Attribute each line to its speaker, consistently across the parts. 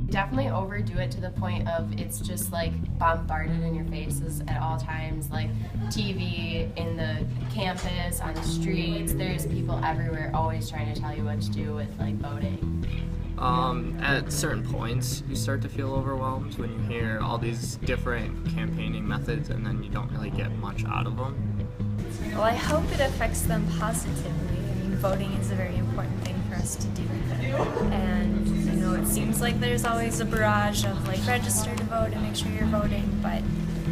Speaker 1: Definitely overdo it to the point of it's just like bombarded in your faces at all times, like TV, in the campus, on the streets. There's people everywhere always trying to tell you what to do with like voting.
Speaker 2: At certain points, you start to feel overwhelmed when you hear all these different campaigning methods and then you don't really get much out of them.
Speaker 3: Well, I hope it affects them positively. I mean, voting is a very important thing for us to do. And, it seems like there's always a barrage of, register to vote and make sure you're voting, but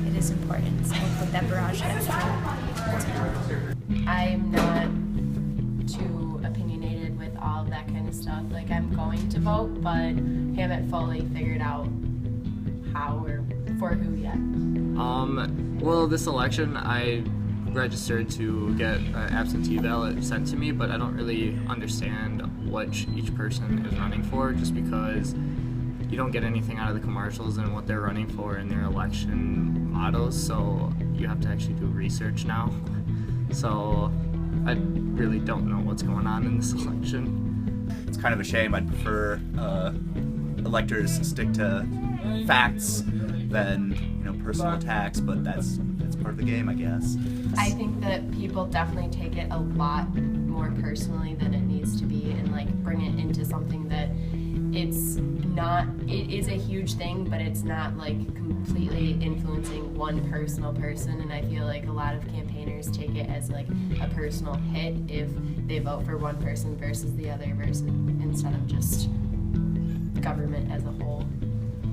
Speaker 3: it is important. So hopefully that barrage gets through.
Speaker 1: I'm not too opinionated with all of that kind of stuff. Like, I'm going to vote, but haven't fully figured out how or for who yet.
Speaker 2: Well, this election, I registered to get an absentee ballot sent to me, but I don't really understand what each person is running for, just because you don't get anything out of the commercials and what they're running for in their election mottos, so you have to actually do research now. So I really don't know what's going on in this election.
Speaker 4: It's kind of a shame. I'd prefer electors stick to facts than personal attacks, but that's part of the game, I guess.
Speaker 1: I think that people definitely take it a lot more personally than it needs to be, and bring it into something that it's not. It is a huge thing, but it's not completely influencing one personal person, and I feel like a lot of campaigners take it as a personal hit if they vote for one person versus the other person instead of just government as a whole.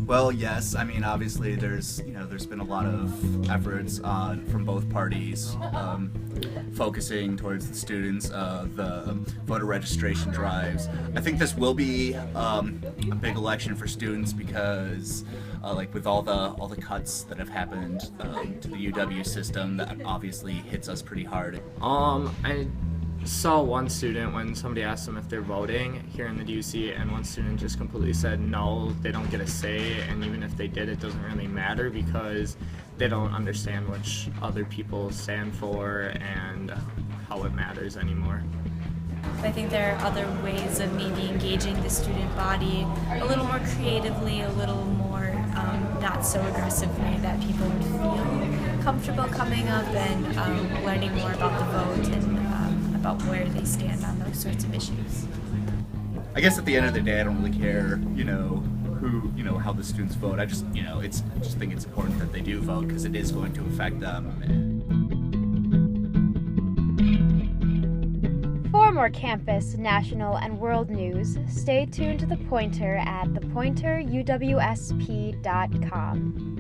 Speaker 4: Well, yes. I mean, obviously, there's been a lot of efforts from both parties focusing towards the students, the voter registration drives. I think this will be a big election for students because, with all the cuts that have happened to the UW system, that obviously hits us pretty hard.
Speaker 2: I saw one student when somebody asked them if they're voting here in the DUC, and one student just completely said no, they don't get a say, and even if they did, it doesn't really matter because they don't understand which other people stand for and how it matters anymore.
Speaker 3: I think there are other ways of maybe engaging the student body a little more creatively, a little more not so aggressively, that people would feel comfortable coming up and learning more about the vote and about where they stand on those sorts of issues.
Speaker 4: I guess at the end of the day, I don't really care, who, how the students vote. I just think it's important that they do vote because it is going to affect them.
Speaker 5: For more campus, national, and world news, stay tuned to The Pointer at thepointeruwsp.com.